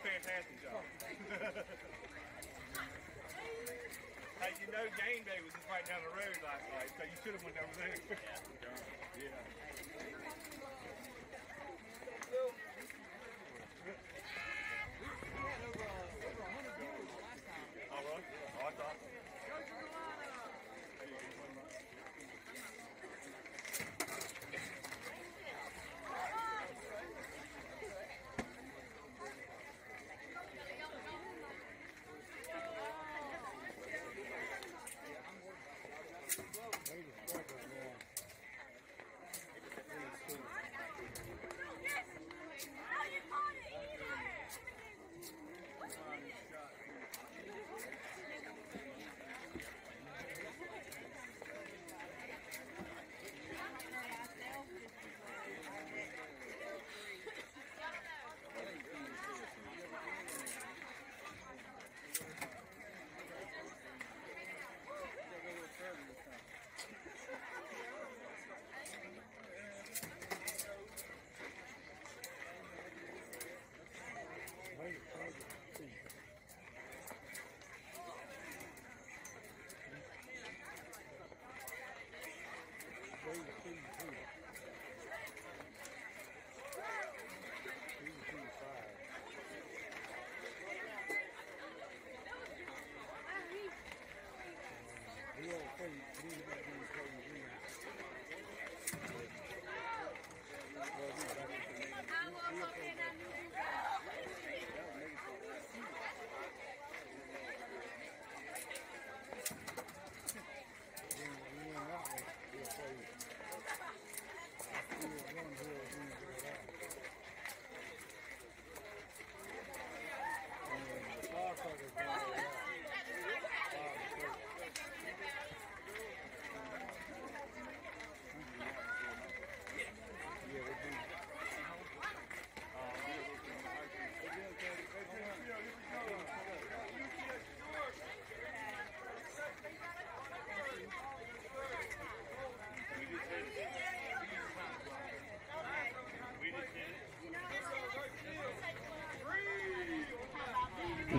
Fantastic job. Hey, you know game day was just right down the road last night, so you should have went over there. Yeah. All right. Oh, that's awesome.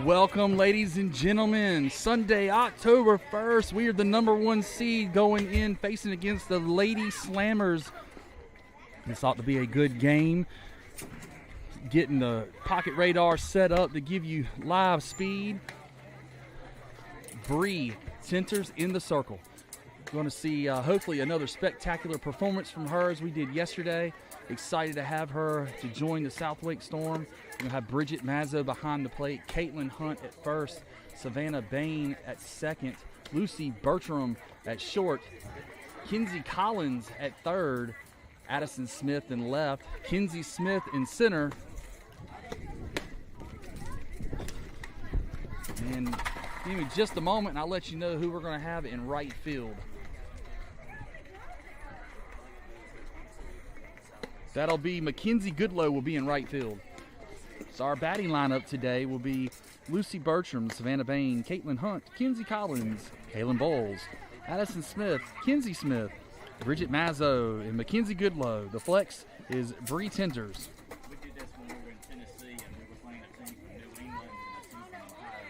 Welcome, ladies and gentlemen. Sunday, October 1st. We are the #1 seed going in, facing against the Lady Slammers. This ought to be a good game. Getting the pocket radar set up to give you live speed. Bree centers in the circle. Going to see hopefully another spectacular performance from her as we did yesterday. Excited to have her to join the South Wake Storm. We'll have Bridget Mazzo behind the plate, Caitlin Hunt at first, Savannah Bain at second, Lucy Bertram at short, Kinsey Collins at third, Addison Smith in left, Kinsey Smith in center, and give me just a moment and I'll let you know who we're going to have in right field. That'll be Mackenzie Goodlow will be in right field. So our batting lineup today will be Lucy Bertram, Savannah Bain, Caitlin Hunt, Kinsey Collins, Kaylin Bowles, Addison Smith, Kinsey Smith, Bridget Mazzo, and Mackenzie Goodlow. The flex is Bree Tenders. We did this when we were in Tennessee and we were playing a team from New England and a team from Ohio.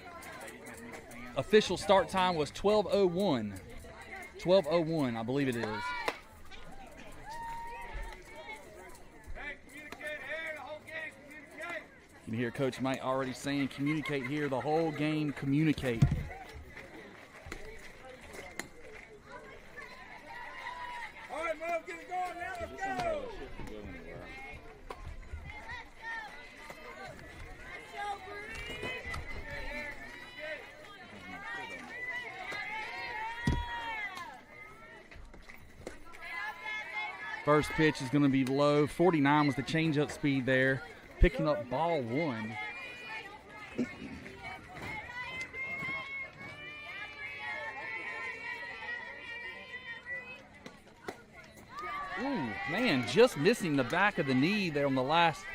They didn't have many fans. Official start time was 12:01. 12:01, I believe it is. You can hear Coach Mike already saying communicate here the whole game, communicate. All right, Mom, get it going now. Let's go. First pitch is going to be low. 49 was the changeup speed there. Picking up ball one. Ooh, man, just missing the back of the knee there on the last.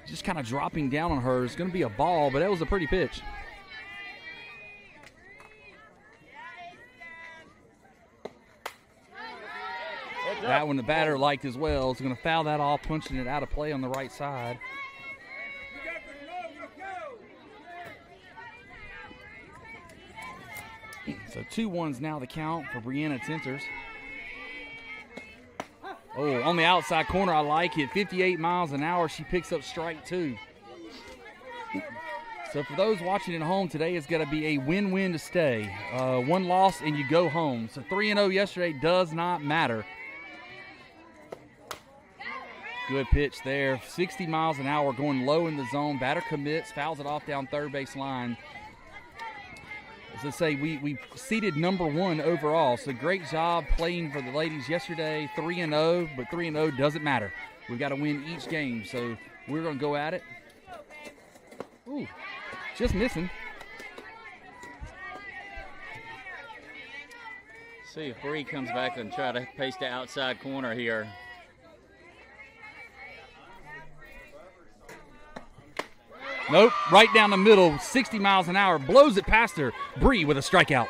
Just kind of dropping down on her. It's going to be a ball, but that was a pretty pitch. That one the batter liked as well. Is going to foul that off, punching it out of play on the right side. So 2-1's now the count for Brianna Tenters. Oh, on the outside corner, I like it. 58 miles an hour, she picks up strike 2. So for those watching at home, today is going to be a win-win to stay. 1 loss and you go home. So 3-0 yesterday does not matter. Good pitch there. 60 miles an hour, going low in the zone. Batter commits, fouls it off down third base line. As I say, we seeded #1 overall, so great job playing for the ladies yesterday. 3-0, but 3-0 doesn't matter. We've got to win each game, so we're going to go at it. Ooh, just missing. See if Bree comes back and try to paste the outside corner here. Nope, right down the middle, 60 miles an hour, blows it past her. Bree with a strikeout.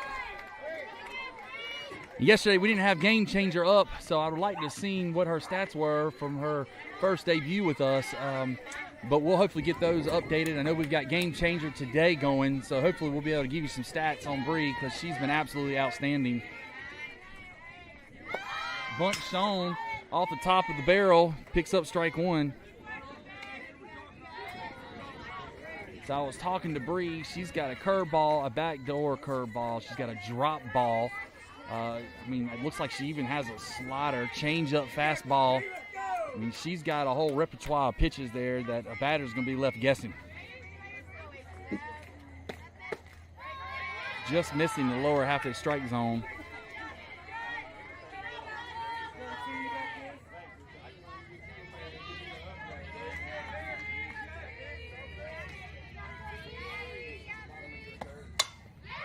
Yesterday we didn't have Game Changer up, so I would like to have seen what her stats were from her first debut with us. But we'll hopefully get those updated. I know we've got Game Changer today going, so hopefully we'll be able to give you some stats on Bree because she's been absolutely outstanding. Bunt shown off the top of the barrel, picks up strike 1. So I was talking to Bree. She's got a curveball, a backdoor curveball. She's got a drop ball. I mean, it looks like she even has a slider, change-up, fastball. I mean, she's got a whole repertoire of pitches there that a batter's going to be left guessing. Just missing the lower half of the strike zone.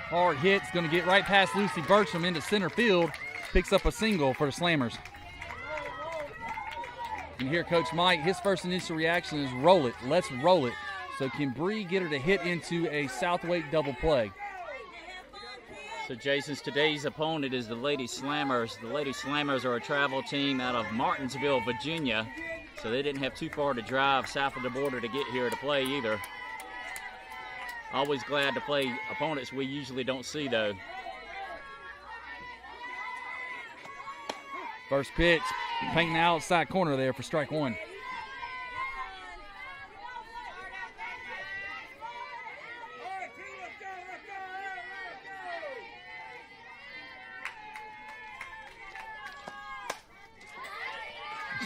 Hard hit's going to get right past Lucy Bertram into center field. Picks up a single for the Slammers. And here Coach Mike, his first initial reaction is roll it. Let's roll it. So can Bree get her to hit into a Southwake double play? So Jason's today's opponent is the Lady Slammers. The Lady Slammers are a travel team out of Martinsville, Virginia. So they didn't have too far to drive south of the border to get here to play either. Always glad to play opponents we usually don't see, though. First pitch, painting the outside corner there for strike 1.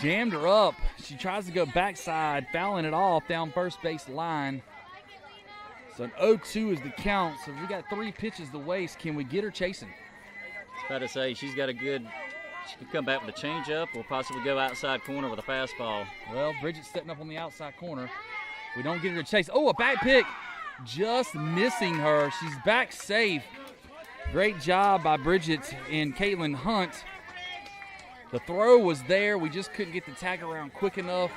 Jammed her up. She tries to go backside, fouling it off down first base line. So an 0-2 is the count. So we got 3 pitches to waste. Can we get her chasing? Got to say, she's got a good, she can come back with a changeup or possibly go outside corner with a fastball. Well, Bridget's setting up on the outside corner. We don't get her to chase. Oh, a back pick. Just missing her. She's back safe. Great job by Bridget and Caitlin Hunt. The throw was there. We just couldn't get the tag around quick enough.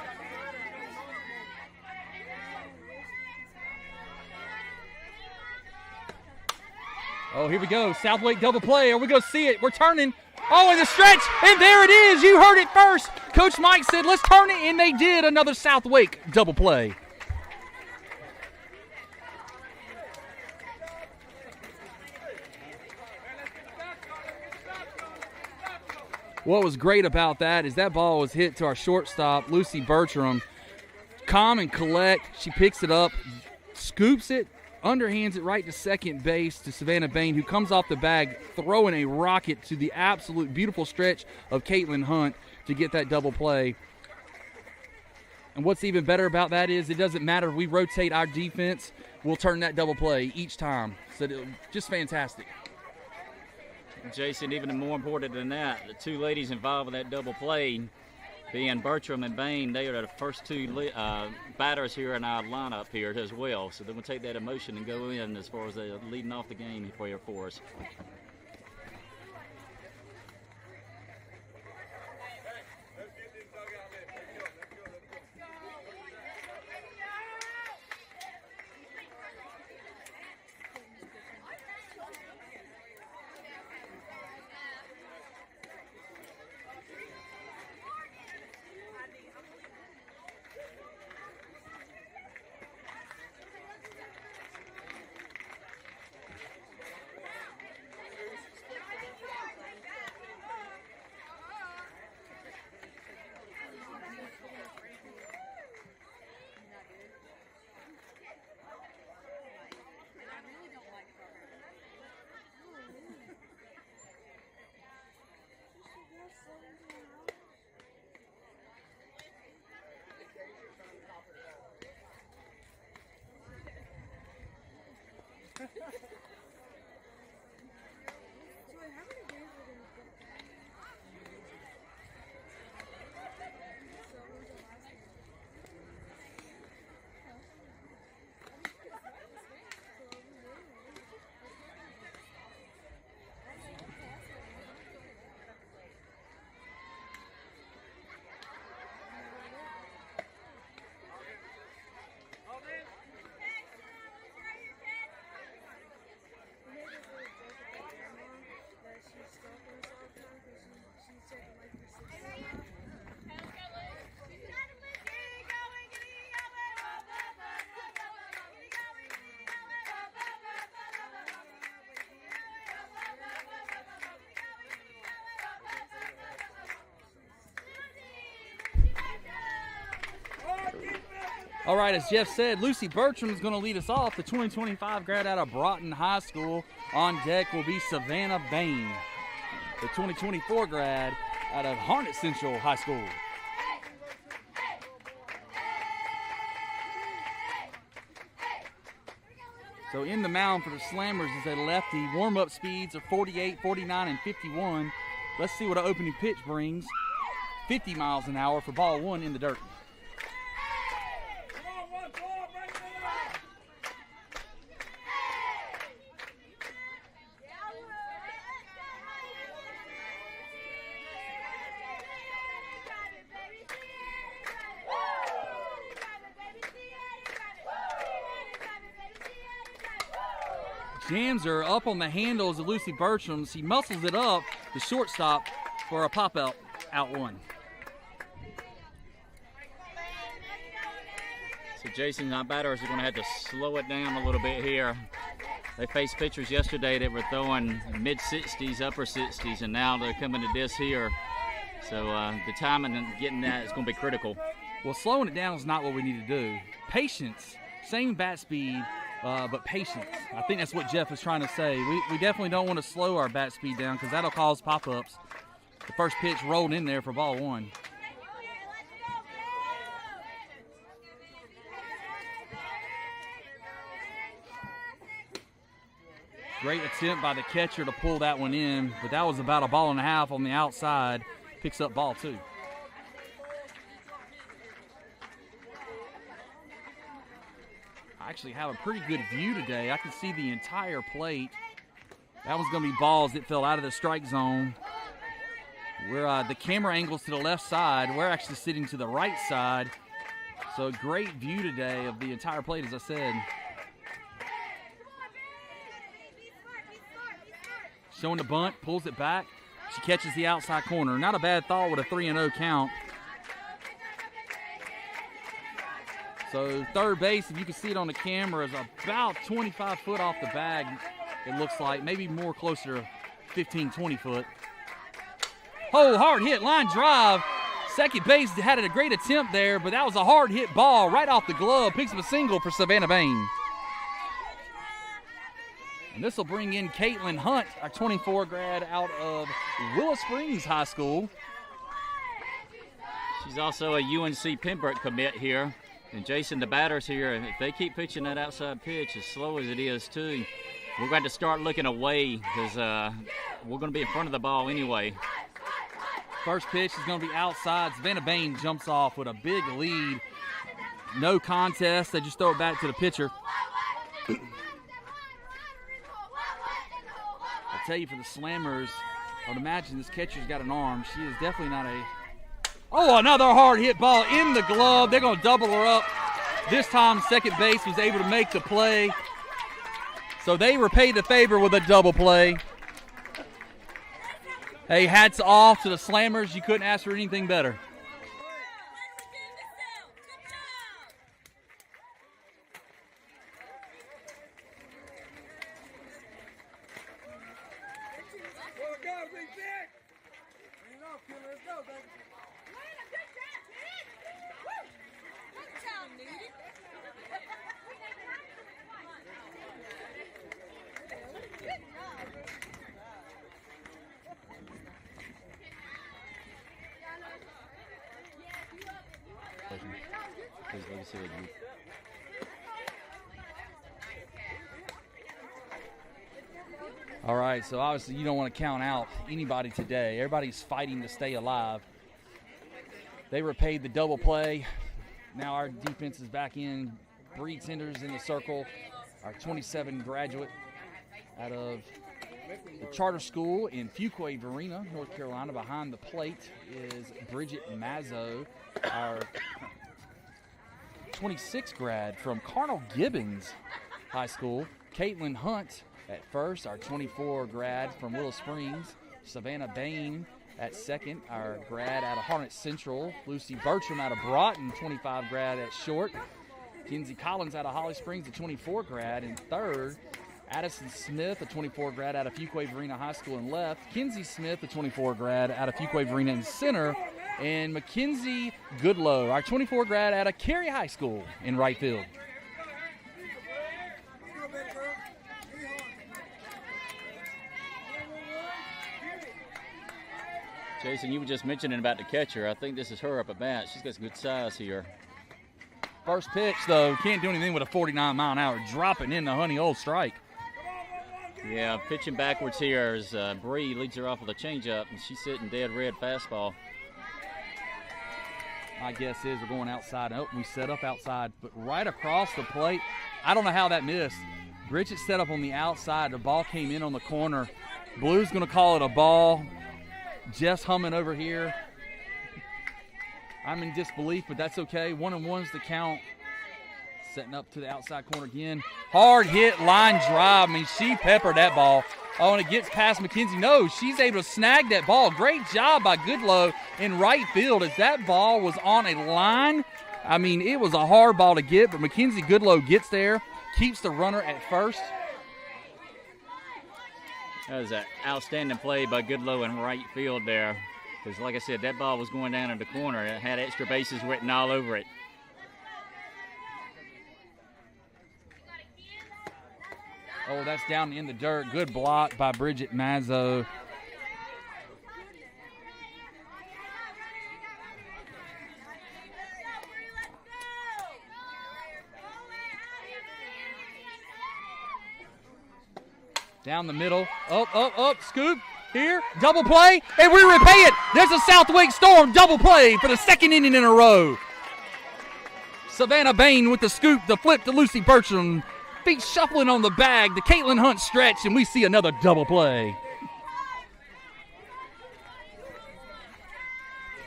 Oh, here we go. Southwake double play. Are we going to see it? We're turning. Oh, in the stretch. And there it is. You heard it first. Coach Mike said, let's turn it. And they did. Another Southwake double play. What was great about that is that ball was hit to our shortstop, Lucy Bertram. Calm and collect. She picks it up, scoops it, underhands it right to second base to Savannah Bain, who comes off the bag, throwing a rocket to the absolute beautiful stretch of Caitlin Hunt to get that double play. And what's even better about that is it doesn't matter if we rotate our defense, we'll turn that double play each time. So just fantastic. Jason, even more important than that, the 2 ladies involved with that double play, being Bertram and Bain, they are the first 2 batters here in our lineup here as well. So then we'll take that emotion and go in as far as leading off the game here for us. All right, as Jeff said, Lucy Bertram is going to lead us off. The 2025 grad out of Broughton High School. On deck will be Savannah Bain, the 2024 grad out of Harnett Central High School. So in the mound for the Slammers is a lefty. Warm-up speeds are 48, 49, and 51. Let's see what an opening pitch brings. 50 miles an hour for ball one in the dirt. Jams are up on the handles of Lucy Bertram. She muscles it up, the shortstop, for a pop-out, out one. So Jason, our batters are going to have to slow it down a little bit here. They faced pitchers yesterday that were throwing mid-60s, upper 60s, and now they're coming to this here. So the timing and getting that is going to be critical. Well, slowing it down is not what we need to do. Patience, same bat speed, but patience. I think that's what Jeff is trying to say. We definitely don't want to slow our bat speed down because that'll cause pop-ups. The first pitch rolled in there for ball one. Great attempt by the catcher to pull that one in, but that was about a ball and a half on the outside. Picks up ball two. I actually have a pretty good view today. I can see the entire plate. That one's going to be balls that fell out of the strike zone. We're the camera angles to the left side. We're actually sitting to the right side. So a great view today of the entire plate, as I said. Showing the bunt, pulls it back. She catches the outside corner. Not a bad thought with a 3-0 count. So third base, if you can see it on the camera, is about 25 foot off the bag, it looks like. Maybe more closer to 15, 20 foot. Oh, hard hit, line drive. Second base had a great attempt there, but that was a hard hit ball right off the glove. Picks up a single for Savannah Bain. And this will bring in Caitlin Hunt, our 24 grad out of Willow Springs High School. She's also a UNC Pembroke commit here. And Jason, the batters here, if they keep pitching that outside pitch as slow as it is too, we're going to start looking away because we're going to be in front of the ball anyway. First pitch is going to be outside. Savannah Bain jumps off with a big lead. No contest. They just throw it back to the pitcher. I'll tell you, for the Slammers, I would imagine this catcher's got an arm. She is definitely not a... Oh, another hard hit ball in the glove. They're going to double her up. This time, second base was able to make the play. So they repaid the favor with a double play. Hey, hats off to the Slammers. You couldn't ask for anything better. All right, so obviously you don't want to count out anybody today. Everybody's fighting to stay alive. They repaid the double play. Now our defense is back in. Bree Tenders in the circle. Our 27 graduate out of the charter school in Fuquay-Varina, North Carolina. Behind the plate is Bridget Mazzo, our 26 grad from Carnell Gibbons High School. Caitlin Hunt at first, our 24 grad from Willow Springs. Savannah Bain at second, our grad out of Harnett Central. Lucy Bertram out of Broughton, 25 grad at short. Kinsey Collins out of Holly Springs, a 24 grad. And third, Addison Smith, a 24 grad out of Fuquay-Varina High School in left. Kinsey Smith, a 24 grad out of Fuquay-Varina in center. And Mackenzie Goodlow, our 24 grad out of Cary High School in right field. Jason, you were just mentioning about the catcher. I think this is her up at bat. She's got some good size here. First pitch, though, can't do anything with a 49-mile-an-hour dropping in the honey old strike. Yeah, pitching backwards here as Bree leads her off with a changeup, and she's sitting dead red fastball. My guess is we're going outside. Oh, we set up outside, but right across the plate. I don't know how that missed. Bridget set up on the outside. The ball came in on the corner. Blue's going to call it a ball. Jeff's humming over here. I'm in disbelief, but that's okay. 1-1's the count. Setting up to the outside corner again. Hard hit, line drive. I mean, she peppered that ball. Oh, and it gets past Mackenzie. No, she's able to snag that ball. Great job by Goodlow in right field as that ball was on a line. I mean, it was a hard ball to get, but Mackenzie Goodlow gets there, keeps the runner at first. That was an outstanding play by Goodlow in right field there. Because, like I said, that ball was going down in the corner. It had extra bases written all over it. Oh, that's down in the dirt. Good block by Bridget Mazzo. Down the middle. Up, scoop. Here, double play, and we repay it. There's a Southwick Storm double play for the second inning in a row. Savannah Bain with the scoop, the flip to Lucy Bertram. Feet shuffling on the bag, the Caitlin Hunt stretch, and we see another double play.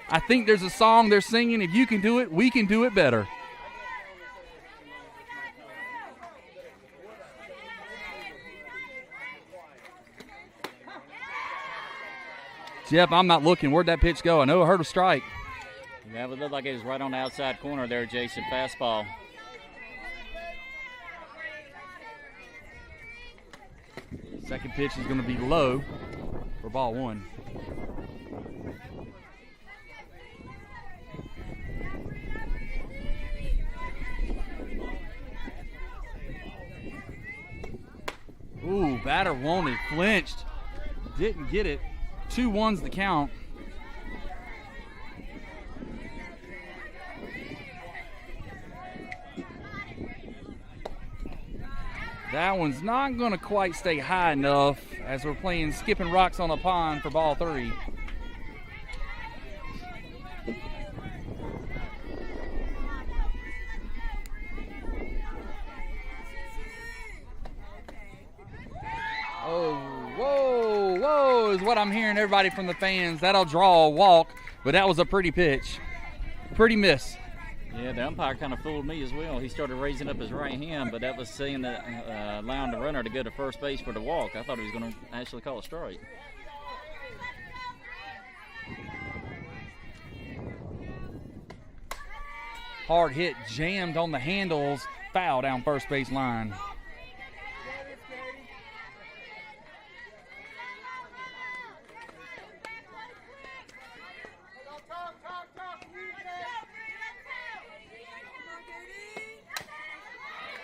I think there's a song they're singing, if you can do it, we can do it better. Jeff, I'm not looking. Where'd that pitch go? I know I heard a strike. That would look like it was right on the outside corner there, Jason. Fastball. Second pitch is going to be low for ball one. Ooh, batter wanted, flinched. Didn't get it. 2-1's the count. That one's not going to quite stay high enough as we're playing skipping rocks on a pond for ball three. Oh, whoa is what I'm hearing everybody from the fans. That'll draw a walk, but that was a pretty pitch. Pretty miss. Yeah, the umpire kind of fooled me as well. He started raising up his right hand, but that was saying that allowing the runner to go to first base for the walk. I thought he was going to actually call a strike. Hard hit, jammed on the handles, foul down first base line.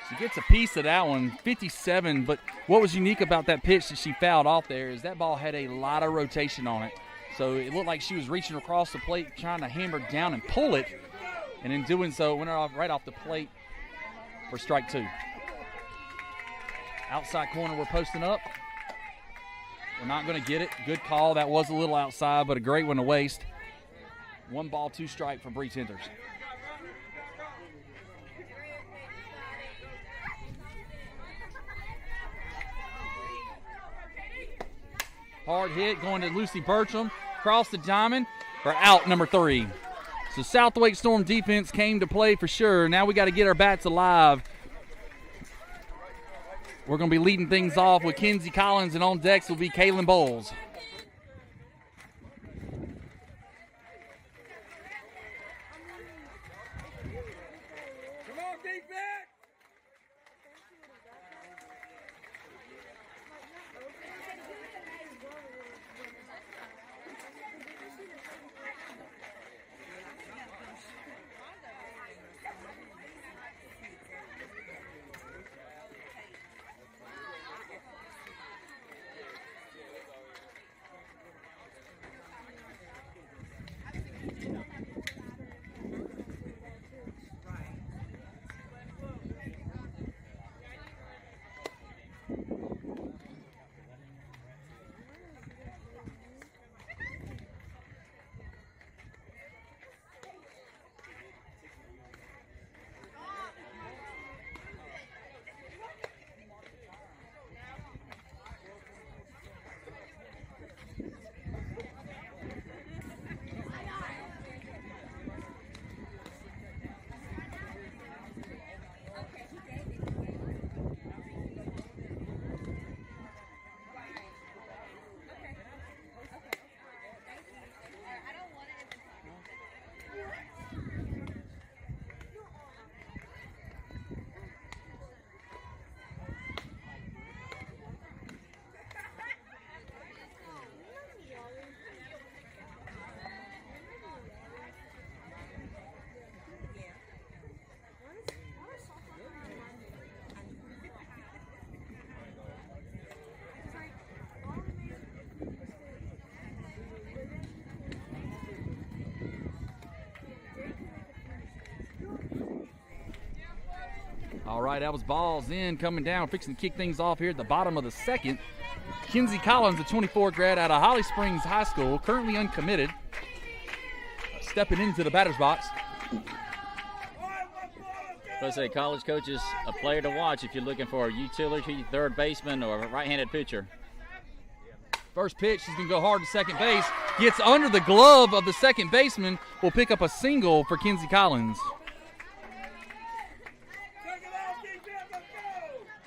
She gets a piece of that one, 57, but what was unique about that pitch that she fouled off there is that ball had a lot of rotation on it. So it looked like she was reaching across the plate trying to hammer down and pull it, and in doing so, it went right off the plate for strike two. Outside corner we're posting up. We're not going to get it. Good call. That was a little outside, but a great one to waste. 1 ball, 2 strike for Bree Tenders. Hard hit going to Lucy Bertram. Across the diamond for out number 3. So South Wake Storm defense came to play for sure. Now we got to get our bats alive. We're going to be leading things off with Kenzie Collins, and on decks will be Kaylin Bowles. Come on, defense! All right, that was balls in, coming down, fixing to kick things off here at the bottom of the second. Kenzie Collins, a 24 grad out of Holly Springs High School, currently uncommitted, stepping into the batter's box. I say, college coach is a player to watch if you're looking for a utility third baseman or a right-handed pitcher. First pitch, she's going to go hard to second base. Gets under the glove of the second baseman. Will pick up a single for Kenzie Collins.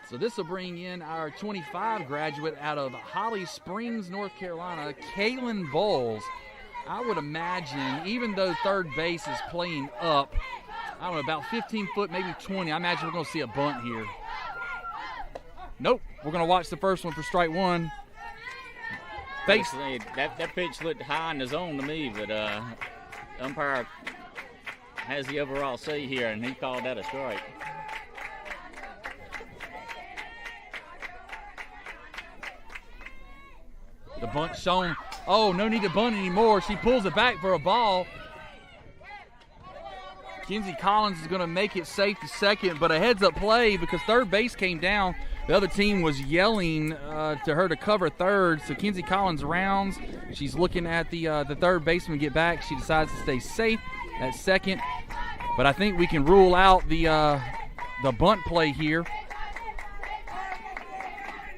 So this will bring in our 25 graduate out of Holly Springs, North Carolina, Kaylin Bowles. I would imagine, even though third base is playing up, I don't know, about 15 foot, maybe 20, I imagine we're going to see a bunt here. Nope. We're going to watch the first one for strike one. That pitch looked high in the zone to me, but umpire has the overall say here, and he called that a strike. The bunt shown. Oh, no need to bunt anymore. She pulls it back for a ball. Kenzie Collins is going to make it safe to second, but a heads-up play because third base came down. The other team was yelling to her to cover third, so Kenzie Collins rounds. She's looking at the third baseman get back. She decides to stay safe at second, but I think we can rule out the bunt play here.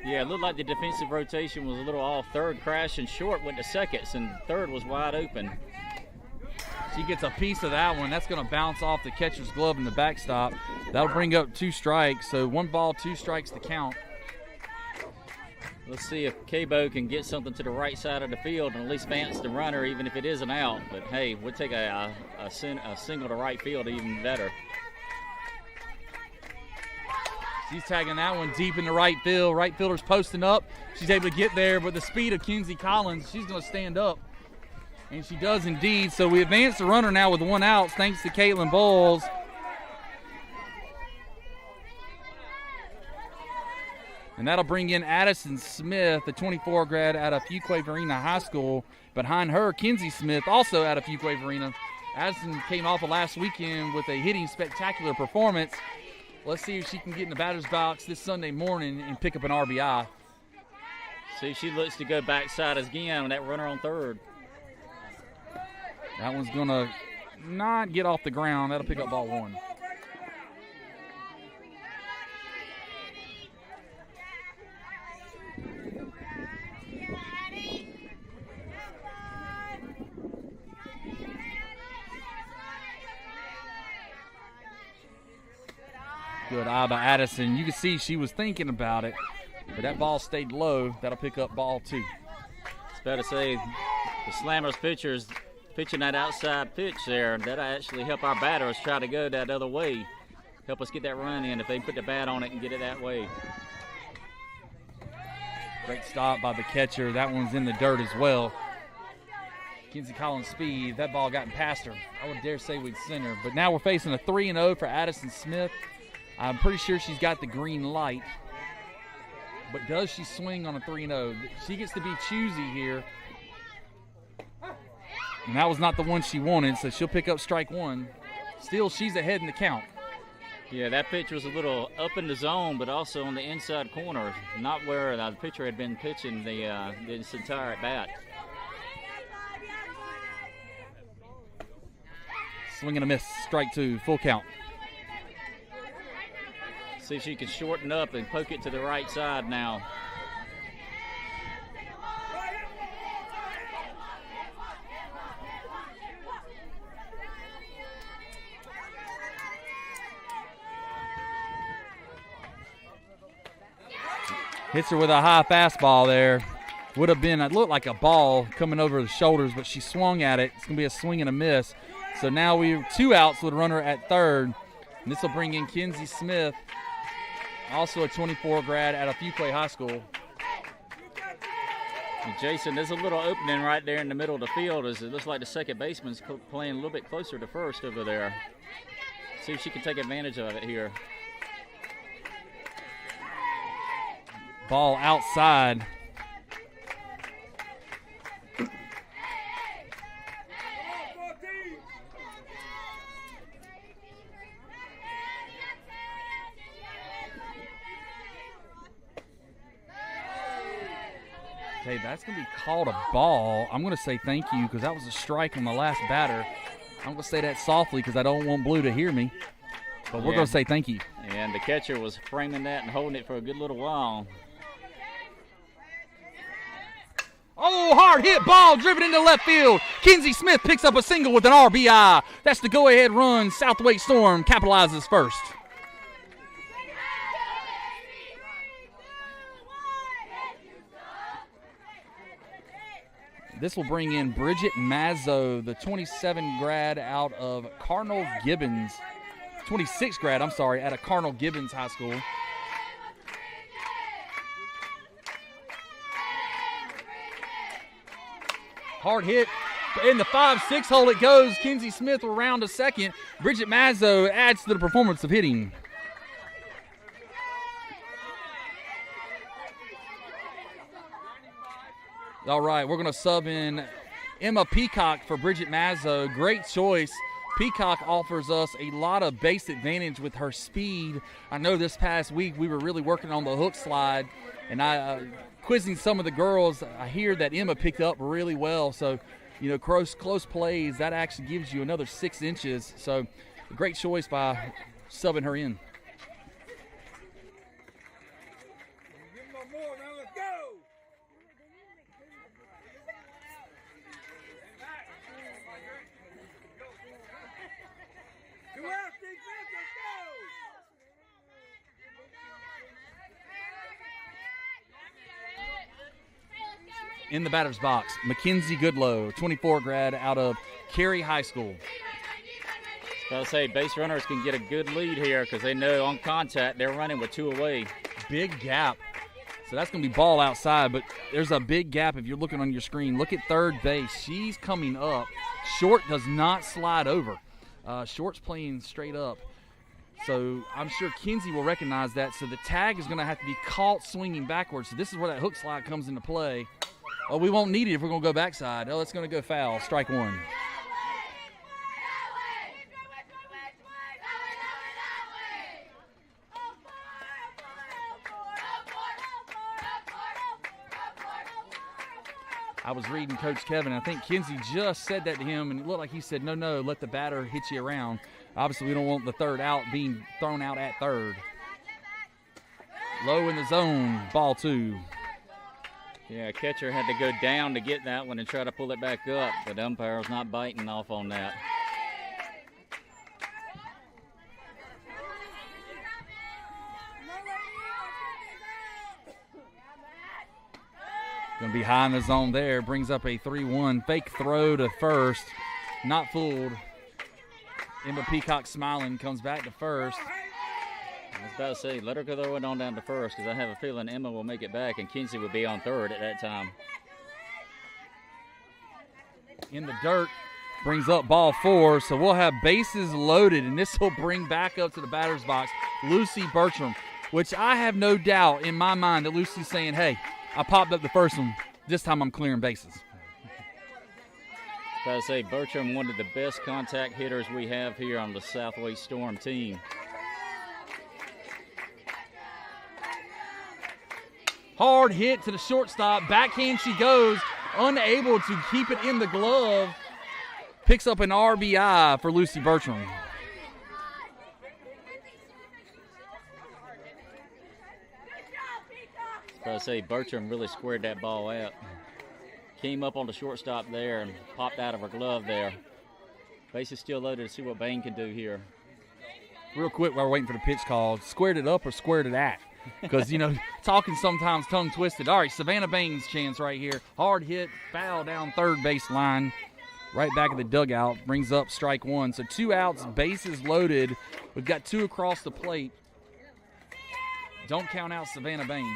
Yeah, it looked like the defensive rotation was a little off. Third crashing short went to seconds, and third was wide open. She gets a piece of that one. That's going to bounce off the catcher's glove in the backstop. That'll bring up 2 strikes. So 1 ball, 2 strikes to count. Let's see if Cabo can get something to the right side of the field and at least advance the runner, even if it is an out. But, hey, we'll take a single to right field even better. She's tagging that one deep in the right field. Right fielder's posting up. She's able to get there, but the speed of Kenzie Collins, she's going to stand up. And she does indeed. So we advance the runner now with 1 out thanks to Caitlin Bowles. And that'll bring in Addison Smith, the 24 grad out of Fuquay-Varina High School. Behind her, Kenzie Smith, also out of Fuquay-Varina. Addison came off of last weekend with a hitting spectacular performance. Let's see if she can get in the batter's box this Sunday morning and pick up an RBI. See, she looks to go backside again on that runner on third. That one's going to not get off the ground. That'll pick up ball one. Good eye by Addison. You can see she was thinking about it, but that ball stayed low. That'll pick up ball two. It's better to say the Slammers pitchers pitching that outside pitch there. That'll actually help our batters try to go that other way. Help us get that run in if they put the bat on it and get it that way. Great stop by the catcher. That one's in the dirt as well. Kinsey Collins' speed. That ball got past her. I would dare say we'd send her. But now we're facing a 3-0 for Addison Smith. I'm pretty sure she's got the green light. But does she swing on a 3-0? She gets to be choosy here. And that was not the one she wanted, so she'll pick up strike one. Still, she's ahead in the count. Yeah, that pitch was a little up in the zone, but also on the inside corner, not where the pitcher had been pitching this entire at bat. Swing and a miss, strike two, full count. See if she can shorten up and poke it to the right side now. Hits her with a high fastball there. Would have been, it looked like a ball coming over the shoulders, but she swung at it. It's going to be a swing and a miss. So now we have 2 outs with a runner at third. And this will bring in Kinsey Smith, also a 24 grad out of Fuquay High School. And Jason, there's a little opening right there in the middle of the field as it looks like the second baseman's playing a little bit closer to first over there. See if she can take advantage of it here. Ball outside. Okay, that's going to be called a ball. I'm going to say thank you because that was a strike on the last batter. I'm going to say that softly because I don't want Blue to hear me. But we're going to say thank you. And the catcher was framing that and holding it for a good little while. Oh, hard hit ball driven into left field. Kinsey Smith picks up a single with an RBI. That's the go-ahead run. Southwake Storm capitalizes first. This will bring in Bridget Mazzo, the 27 grad out of Cardinal Gibbons. 26 grad, I'm sorry, out of Cardinal Gibbons High School. Hard hit. In the 5-6 hole it goes. Kinsey Smith will round to second. Bridget Mazzo adds to the performance of hitting. All right, we're going to sub in Emma Peacock for Bridget Mazzo. Great choice. Peacock offers us a lot of base advantage with her speed. I know this past week we were really working on the hook slide, and quizzing some of the girls, I hear that Emma picked up really well. So, you know, close plays, that actually gives you another 6 inches. So, a great choice by subbing her in. In the batter's box, Mackenzie Goodlow, 24 grad out of Cary High School. I'll say base runners can get a good lead here because they know on contact they're running with 2 away. Big gap. So that's going to be ball outside, but there's a big gap if you're looking on your screen. Look at third base. She's coming up. Short does not slide over. Short's playing straight up. So I'm sure Kinsey will recognize that. So the tag is going to have to be caught swinging backwards. So this is where that hook slide comes into play. Oh, we won't need it if we're going to go backside. Oh, it's going to go foul. Strike one. I was reading Coach Kevin. I think Kinsey just said that to him, and it looked like he said, no, let the batter hit you around. Obviously, we don't want the third out being thrown out at third. Low in the zone, ball 2. Yeah, catcher had to go down to get that one and try to pull it back up, but umpire's not biting off on that. Going to be high in the zone there. Brings up a 3-1. Fake throw to first. Not fooled. Emma Peacock smiling. Comes back to first. I was about to say, let her throw it on down to first, because I have a feeling Emma will make it back and Kinsey will be on third at that time. In the dirt. Brings up ball 4. So we'll have bases loaded, and this will bring back up to the batter's box Lucy Bertram, which I have no doubt in my mind that Lucy's saying, hey, I popped up the first one. This time I'm clearing bases. I say Bertram, one of the best contact hitters we have here on the Southway Storm team. Hard hit to the shortstop. Backhand she goes. Unable to keep it in the glove. Picks up an RBI for Lucy Bertram. I say Bertram really squared that ball out. Came up on the shortstop there and popped out of her glove there. Base is still loaded to see what Bain can do here. Real quick while we're waiting for the pitch call, squared it up or squared it at? Because, talking sometimes tongue twisted. All right, Savannah Bain's chance right here. Hard hit, foul down third base line. Right back of the dugout. Brings up strike 1. So 2 outs, bases loaded. We've got 2 across the plate. Don't count out Savannah Bain.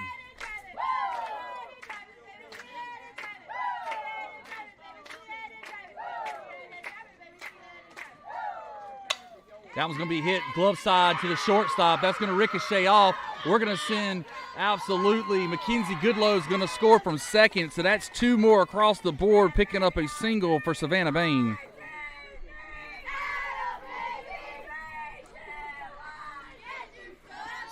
That one's going to be hit glove side to the shortstop. That's going to ricochet off. We're going to send absolutely Mackenzie Goodloe's going to score from second. So that's 2 more across the board, picking up a single for Savannah Bain.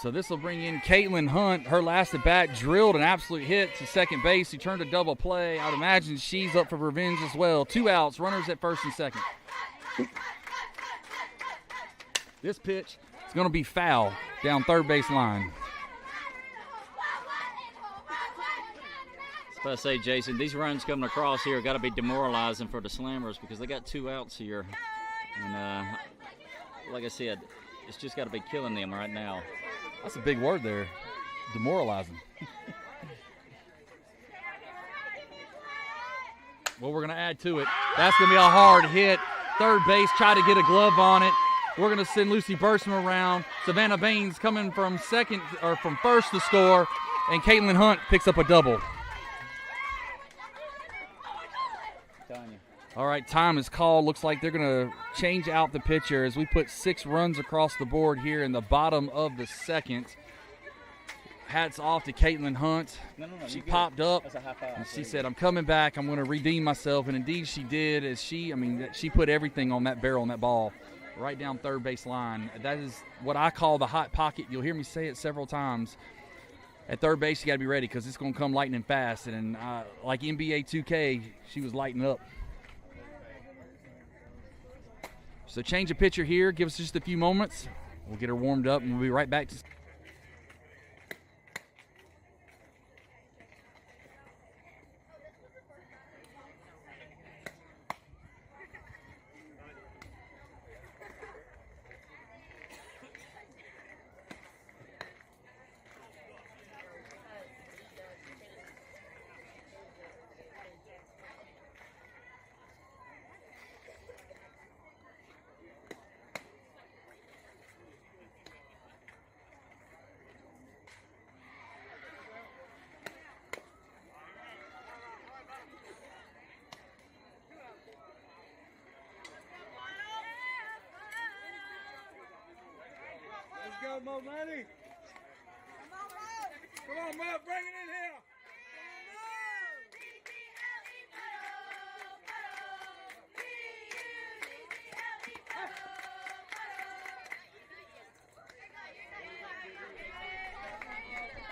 So this will bring in Caitlin Hunt. Her last at bat drilled an absolute hit to second base. She turned a double play. I would imagine she's up for revenge as well. 2 outs, runners at first and second. This pitch is going to be foul down third base line. I was about to say, Jason, these runs coming across here got to be demoralizing for the Slammers because they got 2 outs here. And like I said, it's just got to be killing them right now. That's a big word there, demoralizing. Well, we're going to add to it. That's going to be a hard hit. Third base, try to get a glove on it. We're going to send Lucy Bertram around. Savannah Bain's coming from first to score, and Caitlin Hunt picks up a double. All right, time is called. Looks like they're going to change out the pitcher as we put 6 runs across the board here in the bottom of the second. Hats off to Caitlin Hunt. No, she popped up, That's a high five. and she said, I'm coming back. I'm going to redeem myself, and indeed she did. As she put everything on that barrel on that ball. Right down third base line. That is what I call the hot pocket. You'll hear me say it several times. At third base, you got to be ready because it's going to come lightning fast. And like NBA 2K, she was lighting up. So change of pitcher here. Give us just a few moments. We'll get her warmed up, and we'll be right back to. Let's go, Mo Money. Come on, Mo, bring it in here.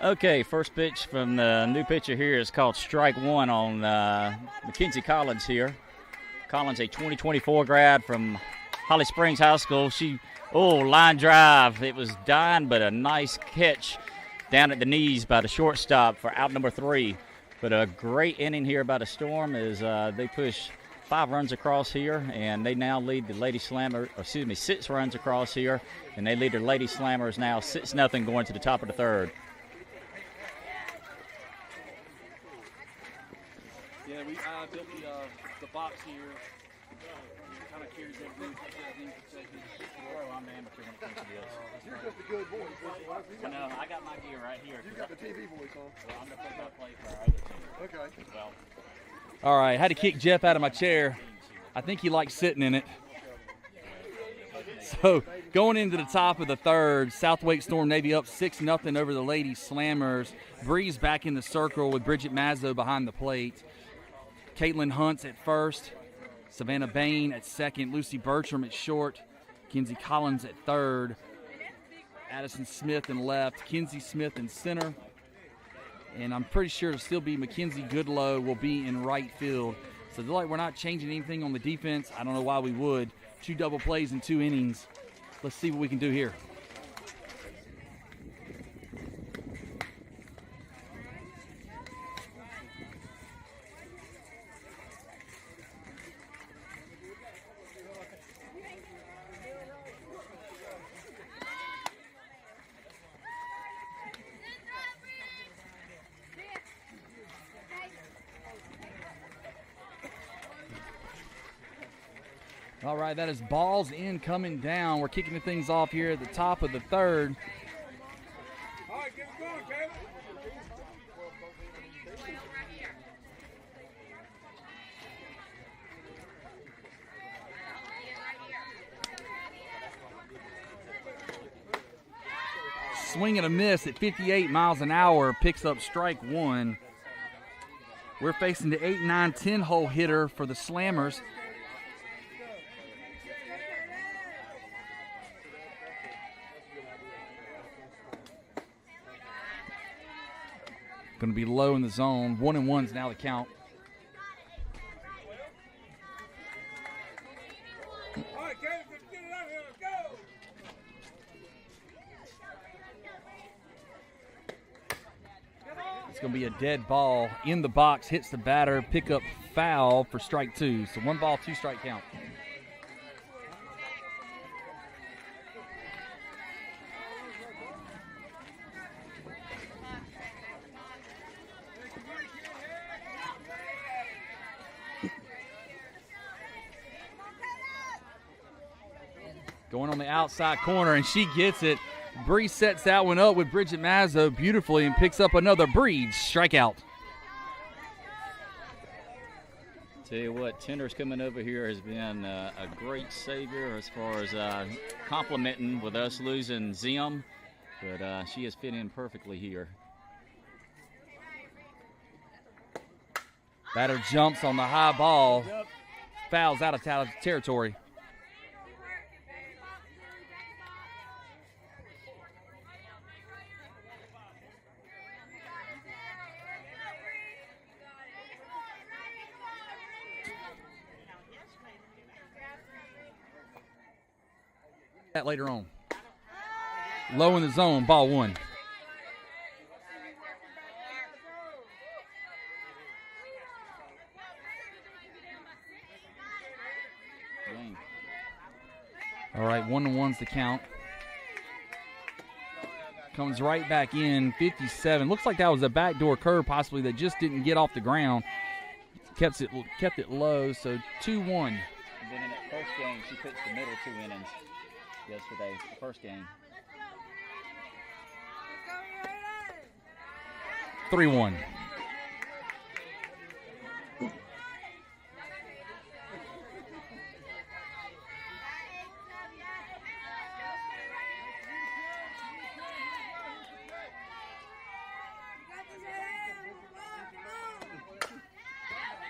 Okay, first pitch from the new pitcher here is called strike one on Mackenzie Collins here. Collins, a 2024 grad from Holly Springs High School. Line drive. It was dying, but a nice catch down at the knees by the shortstop for out number 3. But a great inning here by the Storm as they push 5 runs across here, and they now lead the Lady Slammer, 6 runs across here, and they lead the Lady Slammers now 6-0 going to the top of the 3rd. Yeah, we built the box here. Kind of carries everything. I'm the amateur when it comes to this. You're just a good voice. No, I got my gear right here. You got the TV voice on. Well, I'm going to put my plate for our other team. Okay. Well, All right, had to kick Jeff out of my chair. I think he likes sitting in it. So going into the top of the 3rd, South Wake Storm Navy up 6-0 over the Lady Slammers. Breeze back in the circle with Bridget Mazzo behind the plate. Caitlin Hunt's at first. Savannah Bain at second. Lucy Bertram at short. Kenzie Collins at 3rd. Addison Smith in left. Kenzie Smith in center. And I'm pretty sure it'll still be Mackenzie Goodlow will be in right field. So we're not changing anything on the defense. I don't know why we would. 2 double plays in 2 innings. Let's see what we can do here. All right, that is balls in, coming down. We're kicking the things off here at the top of the 3rd. All right, get it going, Caleb. Swing and a miss at 58 miles an hour, picks up strike 1. We're facing the 8, 9, 10 hole hitter for the Slammers. Going to be low in the zone. 1-1's now the count. All right, Caleb, let's get it out here. Let's go. It's going to be a dead ball in the box, hits the batter, pick up foul for strike 2. So 1 ball, 2 strike count. Going on the outside corner, and she gets it. Bree sets that one up with Bridget Mazzo beautifully and picks up another Breed strikeout. Tell you what, Tenders coming over here has been a great savior as far as complimenting with us losing Zim, but she has fit in perfectly here. Batter jumps on the high ball, fouls out of territory. That later on. Low in the zone, ball 1. All right, 1-1's the count. Comes right back in, 57. Looks like that was a backdoor curve possibly that just didn't get off the ground. Kept it low, so 2-1. And then in that first game, she pitched the middle 2 innings yesterday, the first game. 3-1.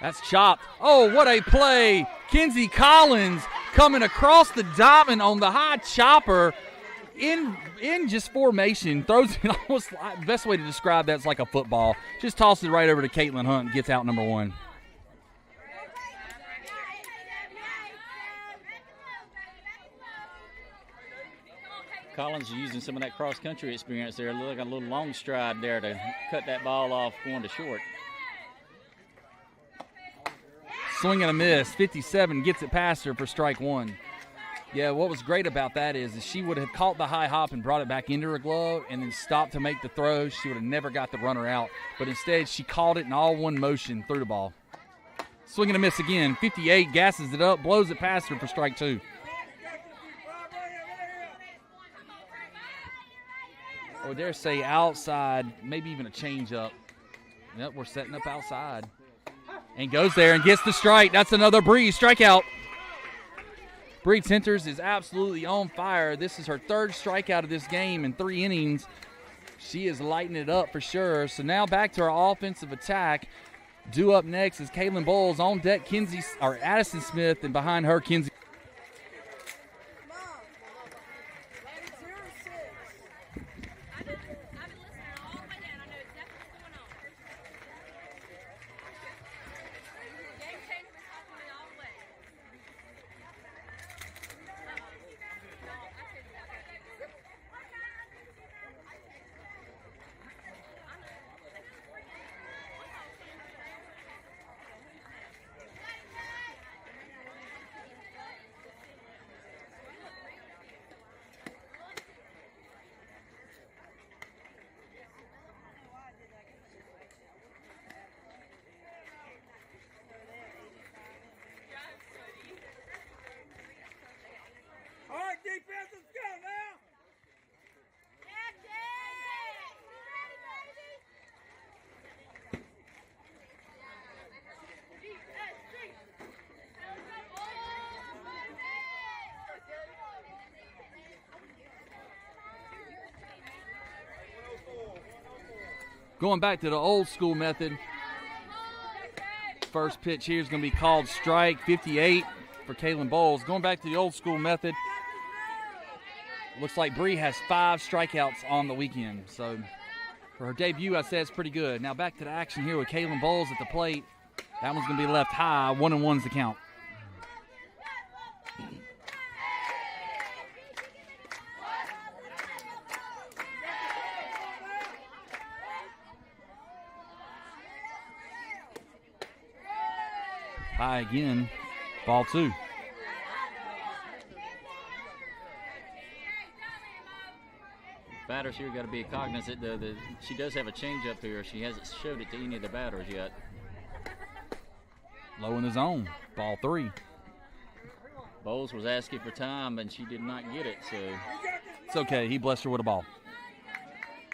That's chopped. Oh, what a play. Kenzie Collins coming across the diamond on the high chopper. in just formation, throws it almost like, best way to describe that's like a football. Just tosses it right over to Caitlin Hunt and gets out number 1. Collins is using some of that cross-country experience there. Look, a little long stride there to cut that ball off going to short. Swing and a miss. 57 gets it past her for strike 1. Yeah, what was great about that is she would have caught the high hop and brought it back into her glove and then stopped to make the throw. She would have never got the runner out. But instead, she caught it in all one motion through the ball. Swing and a miss again. 58 gasses it up, blows it past her for strike 2. I would dare say outside, maybe even a change-up. Yep, we're setting up outside. And goes there and gets the strike. That's another Bree strikeout. Bree Tenters is absolutely on fire. This is her 3rd strikeout of this game in 3 innings. She is lighting it up for sure. So now back to our offensive attack. Due up next is Kaylin Bowles. On deck, Addison Smith, and behind her, Kinsey. All right, defense, let's go now. Going back to the old school method. First pitch here is going to be called strike 58 for Kaylin Bowles. Going back to the old school method. Looks like Bree has 5 strikeouts on the weekend. So for her debut, I said it's pretty good. Now back to the action here with Kaylin Bowles at the plate. That one's going to be left high. 1-1's the count. High again. Ball 2. Batters here got to be cognizant. She does have a changeup here. She hasn't showed it to any of the batters yet. Low in the zone. Ball 3. Bowles was asking for time, and she did not get it. So it's okay. He blessed her with a ball.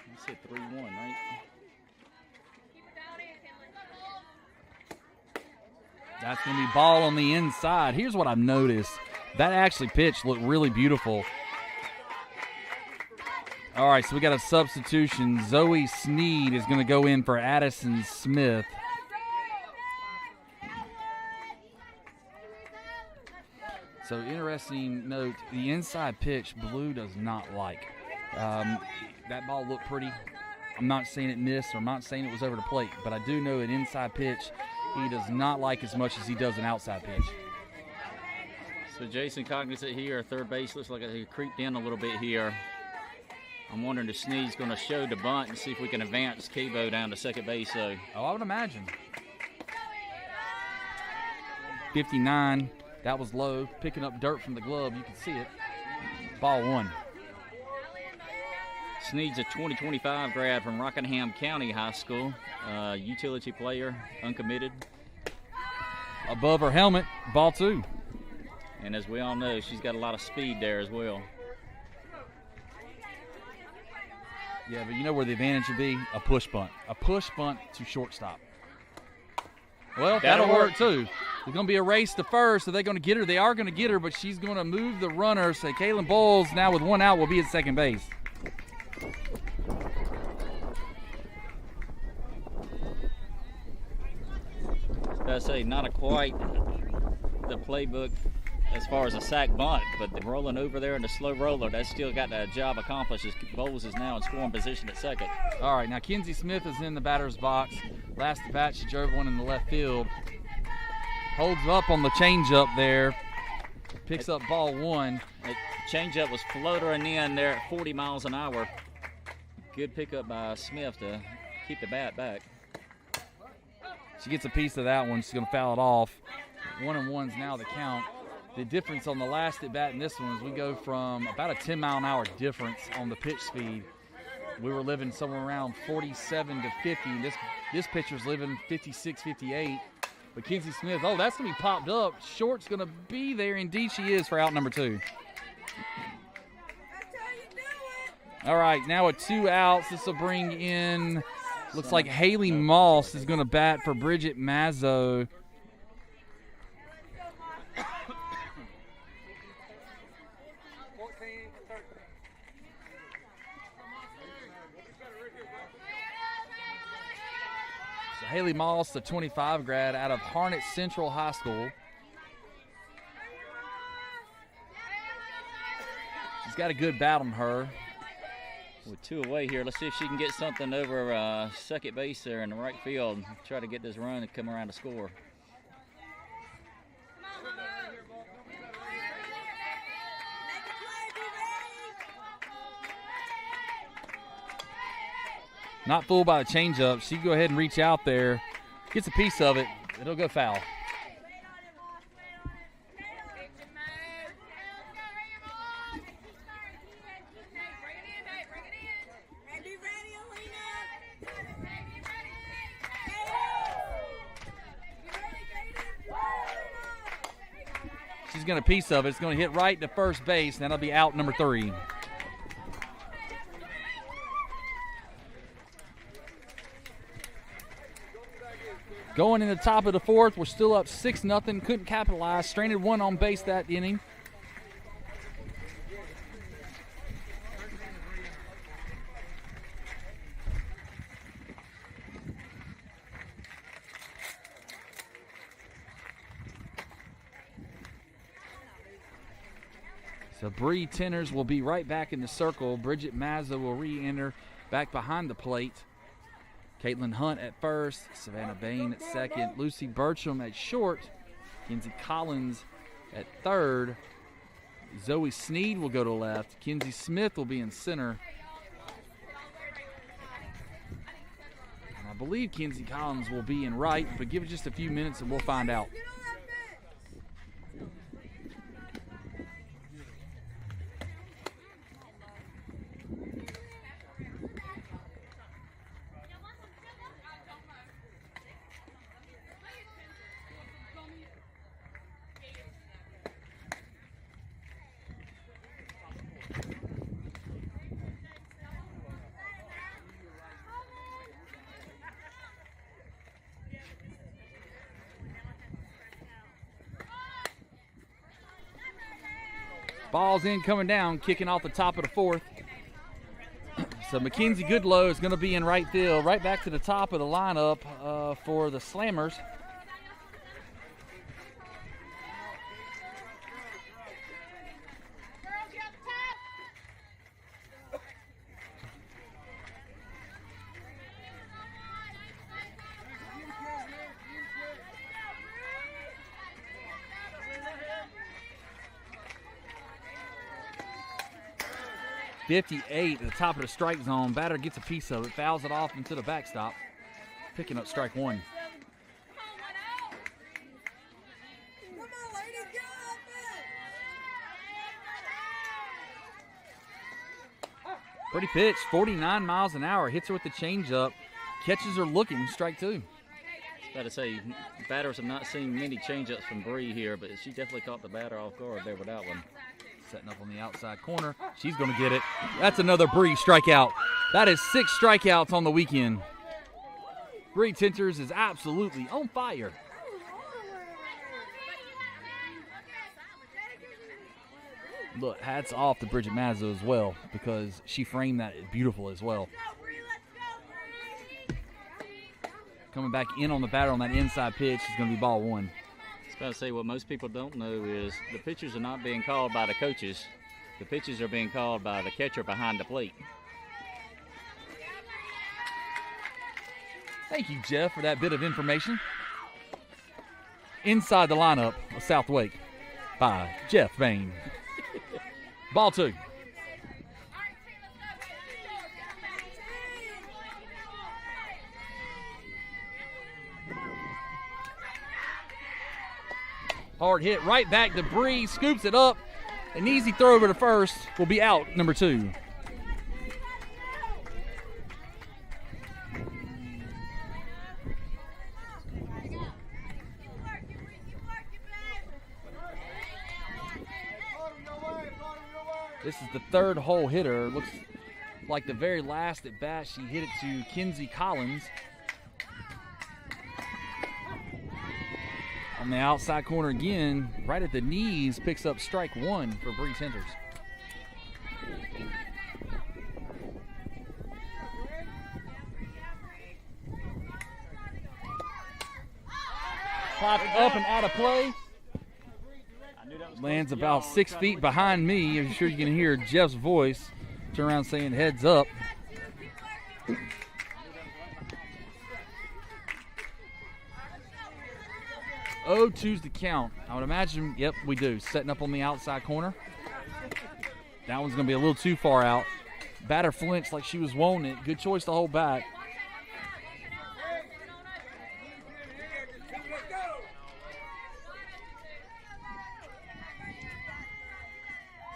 You said 3-1, right? That's going to be ball on the inside. Here's what I've noticed. That actually pitch looked really beautiful. All right, so we got a substitution. Zoe Sneed is going to go in for Addison Smith. So interesting note, the inside pitch Blue does not like. That ball looked pretty. I'm not saying it missed, or I'm not saying it was over the plate, but I do know an inside pitch he does not like as much as he does an outside pitch. So Jason cognizant here, third base looks like he creeped in a little bit here. I'm wondering if Sneed's going to show the bunt and see if we can advance Cabo down to second base. So. Oh, I would imagine. 59, that was low. Picking up dirt from the glove, you can see it. Ball 1. Sneed's a 2025 grad from Rockingham County High School. Utility player, uncommitted. Above her helmet, ball 2. And as we all know, she's got a lot of speed there as well. Yeah, but you know where the advantage would be? A push bunt. A push bunt to shortstop. Well, that'll work too. There's going to be a race to first. Are they going to get her? They are going to get her, but she's going to move the runner. So Kaylin Bowles, now with 1 out, will be at second base. I say, not quite the playbook as far as a sack bunt, but the rolling over there in the slow roller, that's still got the job accomplished as Bowles is now in scoring position at second. All right, now Kinsey Smith is in the batter's box. Last at bat, she drove one in the left field. Holds up on the changeup there. Picks up ball one. The changeup was floatering in there at 40 miles an hour. Good pickup by Smith to keep the bat back. She gets a piece of that one. She's going to foul it off. 1-1's now the count. The difference on the last at bat and this one is we go from about a 10-mile-an-hour difference on the pitch speed. We were living somewhere around 47 to 50. This pitcher's living 56, 58. But Kinsey Smith, oh, that's going to be popped up. Short's going to be there. Indeed, she is for out number 2. All right, now with 2 outs, this will bring in, looks like Haley Moss is going to bat for Bridget Mazzo. So Haley Moss, the 25 grad out of Harnett Central High School. She's got a good bat on her. With 2 away here, let's see if she can get something over second base there in the right field and try to get this run and come around to score. Not fooled by the changeup. She can go ahead and reach out there, gets a piece of it. It'll go foul. She's going to piece of it. It's going to hit right to first base, and that'll be out number 3. Going in the top of the 4th, we're still up 6-0. Couldn't capitalize. Stranded 1 on base that inning. So Bree Tenners will be right back in the circle. Bridget Mazza will re-enter back behind the plate. Caitlin Hunt at first, Savannah Bain at second, Lucy Bertram at short, Kinsey Collins at third, Zoe Sneed will go to left, Kinsey Smith will be in center. And I believe Kinsey Collins will be in right, but give it just a few minutes and we'll find out. Ball's in, coming down, kicking off the top of the 4th. So Mackenzie Goodlow is going to be in right field, right back to the top of the lineup for the Slammers. .58 at the top of the strike zone. Batter gets a piece of it, fouls it off into the backstop, picking up strike 1. Pretty pitch, 49 miles an hour. Hits her with the changeup, catches her looking, strike 2. Got to say, batters have not seen many changeups from Bree here, but she definitely caught the batter off guard there with that one. Setting up on the outside corner. She's going to get it. That's another Bree strikeout. That is 6 strikeouts on the weekend. Bree Tenters is absolutely on fire. Look, hats off to Bridget Mazzo as well because she framed that beautiful as well. Coming back in on the batter on that inside pitch is going to be ball 1. I'll say what most people don't know is the pitchers are not being called by the coaches. The pitches are being called by the catcher behind the plate. Thank you, Jeff, for that bit of information. Inside the lineup of South Wake by Jeff Bain. Ball 2. Hard hit right back to Bree, scoops it up. An easy throw over to first will be out, number 2. This is the third hole hitter. Looks like the very last at bat, she hit it to Kinsey Collins. On the outside corner again, right at the knees, picks up strike 1 for Bree Tenders. Popped up and out of play. Lands about 6 feet behind me. I'm sure you can hear Jeff's voice. Turn around saying heads up. 0-2's the count. I would imagine, yep, we do. Setting up on the outside corner. That one's going to be a little too far out. Batter flinched like she was wanting it. Good choice to hold back.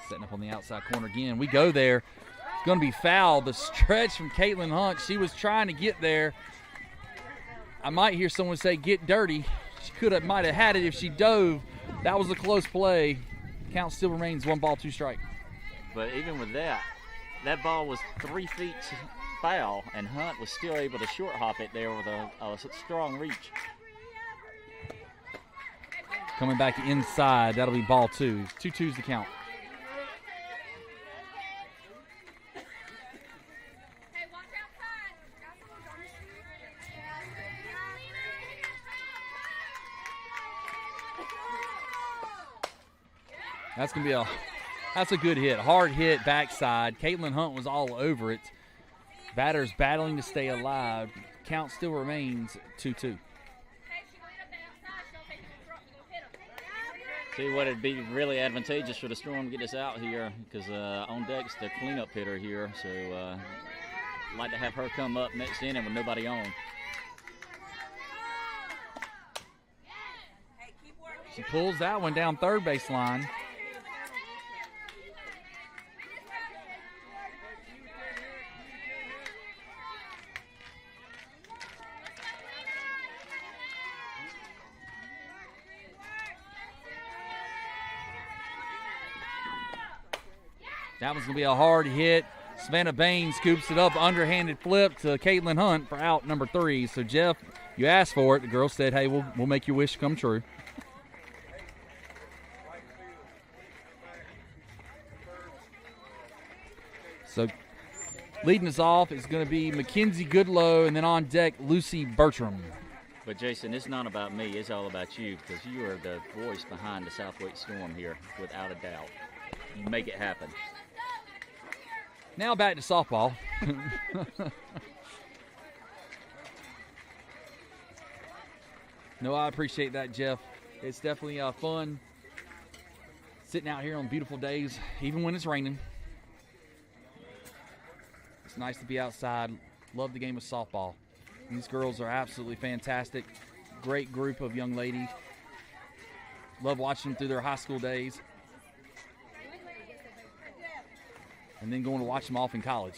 Setting up on the outside corner again. We go there. It's going to be foul. The stretch from Caitlin Hunt. She was trying to get there. I might hear someone say, get dirty. She might have had it if she dove. That was a close play. Count still remains 1 ball, 2 strike. But even with that, that ball was 3 feet foul, and Hunt was still able to short hop it there with a strong reach. Coming back inside, that'll be ball 2. 2-2's the count. That's a good hit. Hard hit backside. Caitlin Hunt was all over it. Batters battling to stay alive. Count still remains 2-2. See what it'd be really advantageous for the Storm to get this out here, because on deck's the cleanup hitter here, so I'd like to have her come up next inning with nobody on. She pulls that one down third baseline. That one's going to be a hard hit. Savannah Bain scoops it up, underhanded flip to Caitlin Hunt for out number 3. So, Jeff, you asked for it. The girl said, hey, we'll make your wish come true. So, leading us off is going to be Mackenzie Goodlow, and then on deck, Lucy Bertram. But, Jason, it's not about me. It's all about you, because you are the voice behind the South Wake Storm here, without a doubt. You make it happen. Now back to softball. No, I appreciate that, Jeff. It's definitely fun sitting out here on beautiful days, even when it's raining. It's nice to be outside. Love the game of softball. These girls are absolutely fantastic. Great group of young ladies. Love watching them through their high school days. And then going to watch them off in college.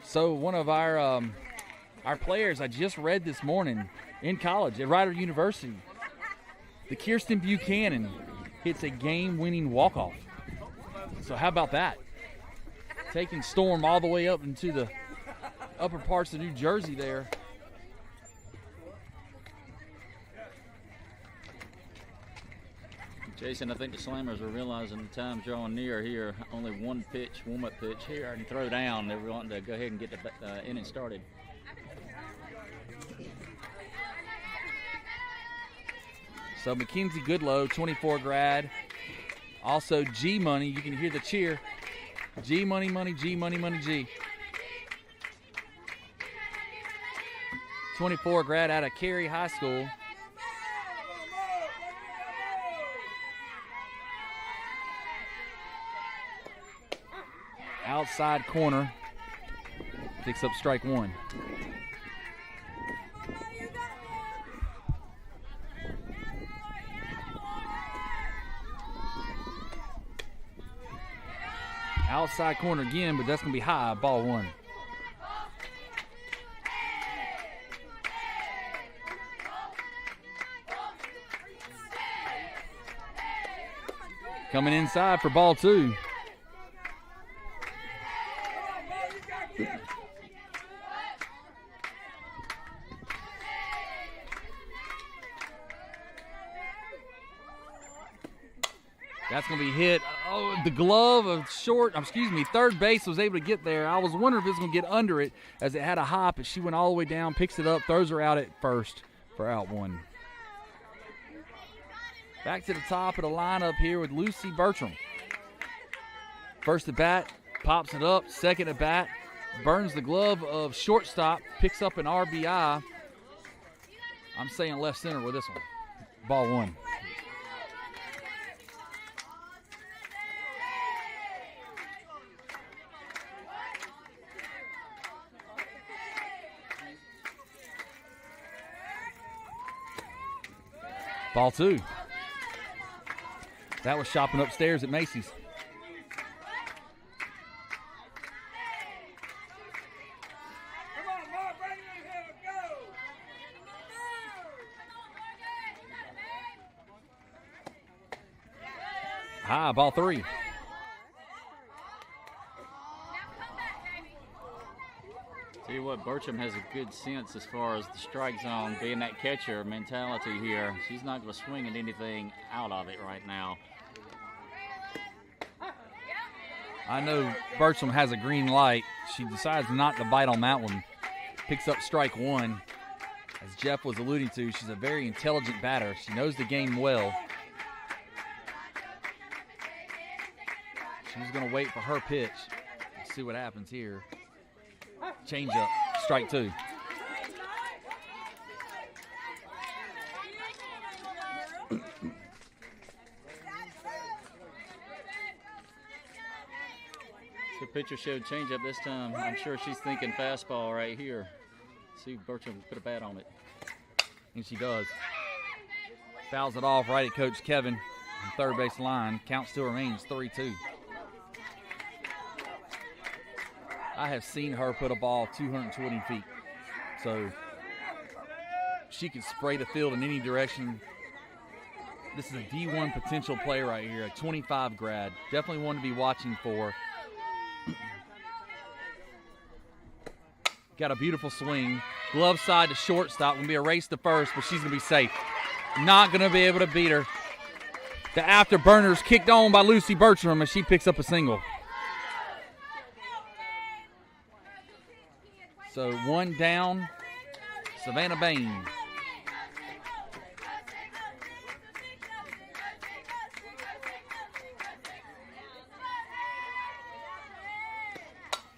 So one of our players I just read this morning in college at Rider University, the Kirsten Buchanan hits a game-winning walk-off. So how about that? Taking Storm all the way up into the upper parts of New Jersey there. Jason, I think the Slammers are realizing the time's drawing near here. Only one pitch, warm-up pitch here, and throw down. They're wanting to go ahead and get the inning started. So Mackenzie Goodlow, 24 grad. Also G Money, you can hear the cheer. G Money, Money, G Money, Money, G. 24 grad out of Cary High School. Outside corner. Picks up strike one. Outside corner again, but that's going to be high, ball one. Coming inside for ball two. That's going to be hit. Oh, the glove of third base was able to get there. I was wondering if it was going to get under it as it had a hop, and she went all the way down, picks it up, throws her out at first for out one. Back to the top of the lineup here with Lucy Bertram. First at bat, pops it up. Second at bat, burns the glove of shortstop, picks up an RBI. I'm saying left center with this one. Ball one. Ball two. That was shopping upstairs at Macy's. High, ball three. Tell you what, Bertram has a good sense as far as the strike zone, being that catcher mentality here. She's not going to swing at anything out of it right now. I know Bertram has a green light. She decides not to bite on that one. Picks up strike one. As Jeff was alluding to, she's a very intelligent batter. She knows the game well. She's going to wait for her pitch. Let's see what happens here. Change up, strike two. So pitcher showed changeup this time. I'm sure she's thinking fastball right here. See if Bertram put a bat on it. And she does. Fouls it off right at Coach Kevin on third base line. Count still remains 3-2. I have seen her put a ball 220 feet. So she can spray the field in any direction. This is a D1 potential play right here, a 25 grad. Definitely one to be watching for. Got a beautiful swing. Glove side to shortstop. Going to be a race to first, but she's going to be safe. Not going to be able to beat her. The afterburners kicked on by Lucy Bertram as she picks up a single. So one down, Savannah Bain.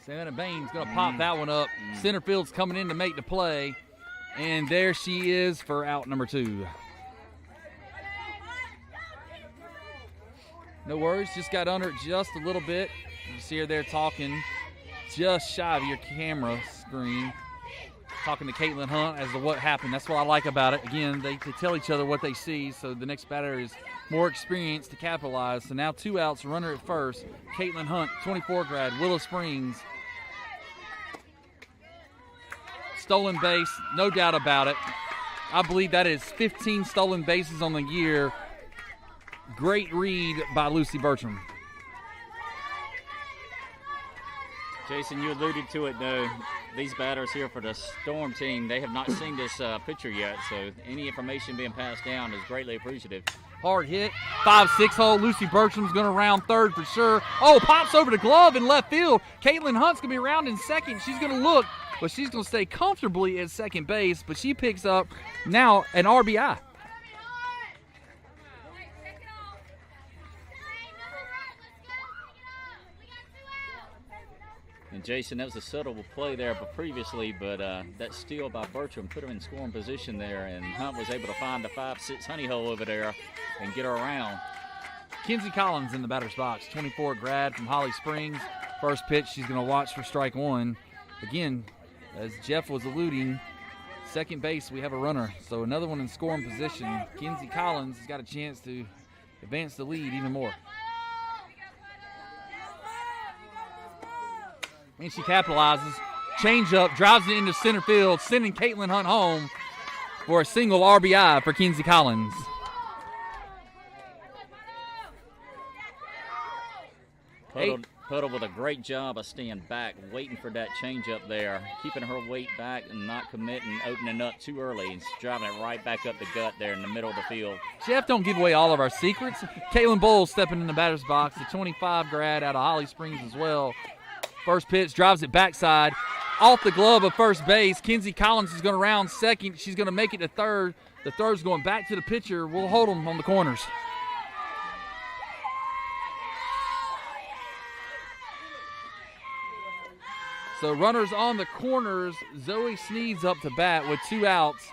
Savannah Bain's going to pop that one up. Center field's coming in to make the play. And there she is for out number two. No worries, just got under it just a little bit. You see her there talking just shy of your camera screen, talking to Caitlin Hunt as to what happened. That's what I like about it. Again, they tell each other what they see, so the next batter is more experienced to capitalize. So now two outs, runner at first. Caitlin Hunt, 24 grad, Willow Springs. Stolen base, no doubt about it. I believe that is 15 stolen bases on the year. Great read by Lucy Bertram. Jason, you alluded to it, though. These batters here for the Storm team, they have not seen this pitcher yet, so any information being passed down is greatly appreciative. Hard hit, 5-6 hole. Lucy Bertram's going to round third for sure. Oh, pops over the glove in left field. Caitlin Hunt's going to be rounding second. She's going to look, but she's going to stay comfortably at second base, but she picks up now an RBI. Jason, that was a subtle play there previously, but that steal by Bertram put him in scoring position there, and Hunt was able to find the 5-6 honey hole over there and get her around. Kinsey Collins in the batter's box, 24 grad from Holly Springs. First pitch, she's going to watch for strike one. Again, as Jeff was alluding, second base, we have a runner. So another one in scoring position. Kinsey Collins has got a chance to advance the lead even more. And she capitalizes. Change up, drives it into center field, sending Caitlin Hunt home for a single RBI for Kinsey Collins. Puddle with a great job of staying back, waiting for that changeup there, keeping her weight back and not committing, opening up too early, and driving it right back up the gut there in the middle of the field. Jeff, don't give away all of our secrets. Caitlin Bowles stepping in the batter's box, the 25 grad out of Holly Springs as well. First pitch, drives it backside, off the glove of first base. Kinsey Collins is going to round second. She's going to make it to third. The third's going back to the pitcher. We'll hold them on the corners. So runners on the corners. Zoe Sneed's up to bat with 2 outs.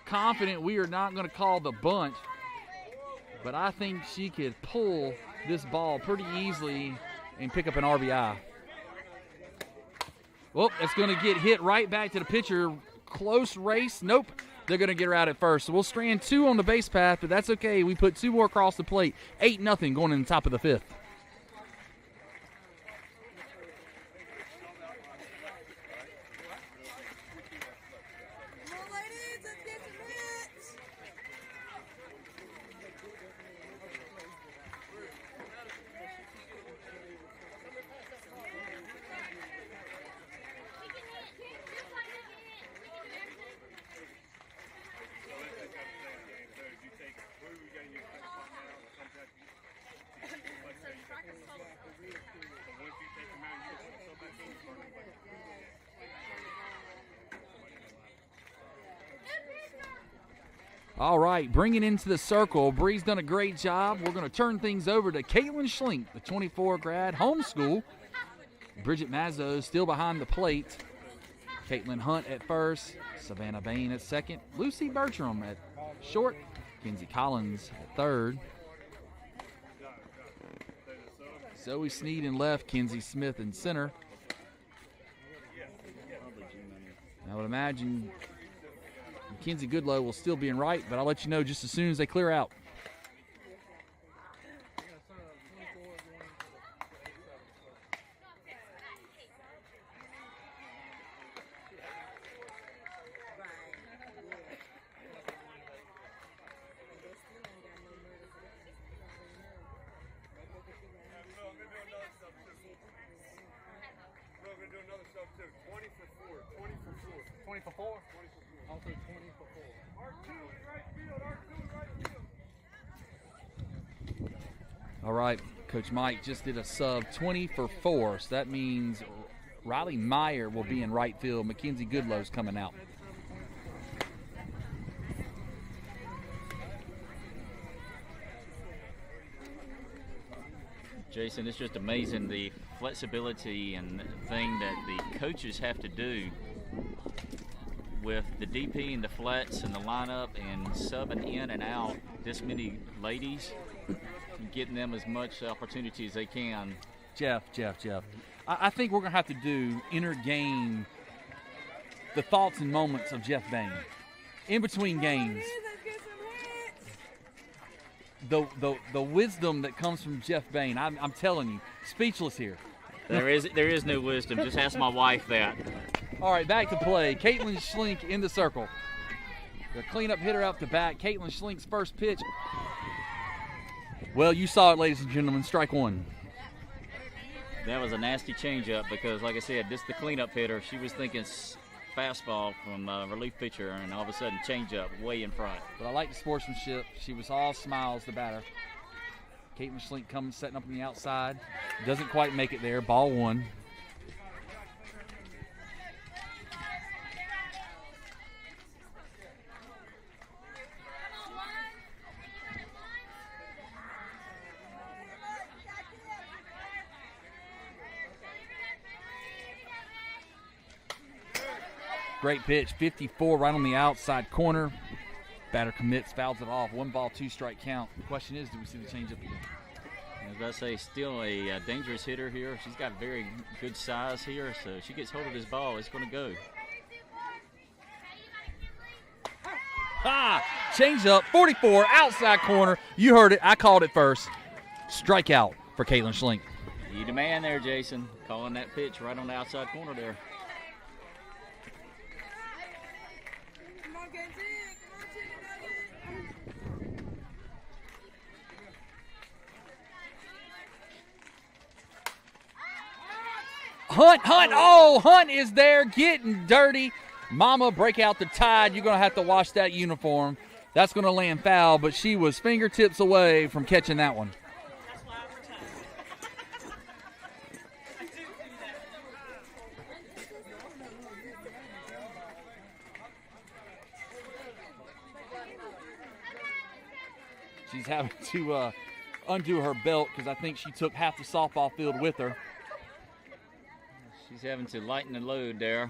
Confident we are not going to call the bunt, but I think she could pull this ball pretty easily and pick up an RBI. Well, it's going to get hit right back to the pitcher. Close race. Nope. They're going to get her out at first. So we'll strand 2 on the base path, but that's okay. We put 2 more across the plate. 8-0 going in the top of the 5th. All right, bringing into the circle. Bree's done a great job. We're going to turn things over to Caitlin Schlink, the 24 grad, homeschool. Bridget Mazzo still behind the plate. Caitlin Hunt at first. Savannah Bain at second. Lucy Bertram at short. Kinsey Collins at third. Zoe Sneed in left. Kinsey Smith in center. I would imagine Mackenzie Goodlow will still be in right, but I'll let you know just as soon as they clear out. All right, Coach Mike just did a sub 20 for 4, so that means Riley Meyer will be in right field. Mackenzie Goodlow's coming out. Jason, it's just amazing the flexibility and thing that the coaches have to do with the DP and the flats and the lineup and subbing in and out this many ladies, getting them as much opportunity as they can. Jeff. I think we're going to have to do inner game the thoughts and moments of Jeff Bain. In between games, the wisdom that comes from Jeff Bain, I'm telling you, speechless here. There is no wisdom. Just ask my wife that. All right, back to play. Caitlin Schlink in the circle. The cleanup hitter out the bat. Caitlin Schlink's first pitch. Well, you saw it, ladies and gentlemen. Strike one. That was a nasty changeup because, like I said, this is the cleanup hitter. She was thinking fastball from relief pitcher, and all of a sudden changeup way in front. But I like the sportsmanship. She was all smiles, the batter. Caitlin Schlink comes setting up on the outside. Doesn't quite make it there. Ball one. Great pitch, 54 right on the outside corner. Batter commits, fouls it off. 1 ball, 2 strike count. The question is, do we see the changeup again? I was about to say, still a dangerous hitter here. She's got very good size here, so if she gets hold of this ball, it's going to go. Changeup, 44, outside corner. You heard it. I called it first. Strikeout for Caitlin Schlink. You the man there, Jason. Calling that pitch right on the outside corner there. Hunt. Oh, Hunt is there getting dirty. Mama, break out the Tide. You're going to have to wash that uniform. That's going to land foul, but she was fingertips away from catching that one. She's having to undo her belt because I think she took half the softball field with her. She's having to lighten the load there.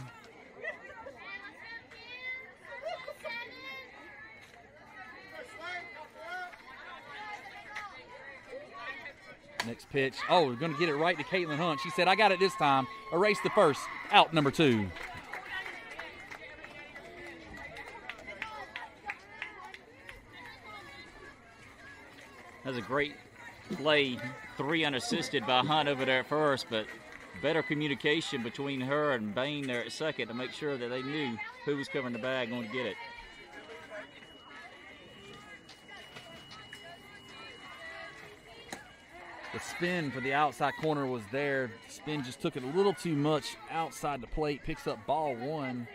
Next pitch. Oh, we're going to get it right to Caitlin Hunt. She said, I got it this time. Erase the first. Out number 2. That's a great play. 3 unassisted by Hunt over there at first, but better communication between her and Bain there at second to make sure that they knew who was covering the bag going to get it. The spin for the outside corner was there. Spin just took it a little too much outside the plate. Picks up ball 1.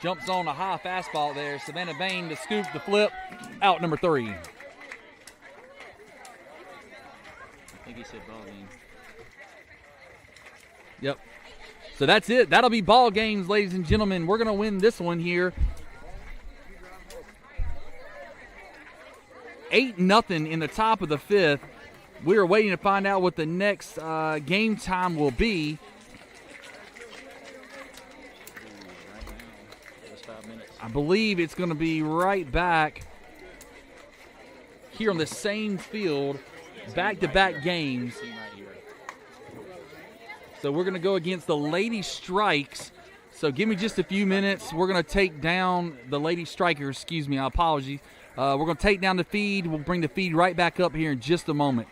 Jumps on a high fastball there. Savannah Bain to scoop the flip. Out number 3. I think he said ball game. Yep. So that's it. That'll be ball games, ladies and gentlemen. We're going to win this one here. 8-0 in the top of the 5th. We are waiting to find out what the next game time will be. I believe it's going to be right back here on the same field, back-to-back games. So we're going to go against the Lady Strikes. So give me just a few minutes. We're going to take down the Lady Strikers. Excuse me, I apologize. We're going to take down the feed. We'll bring the feed right back up here in just a moment.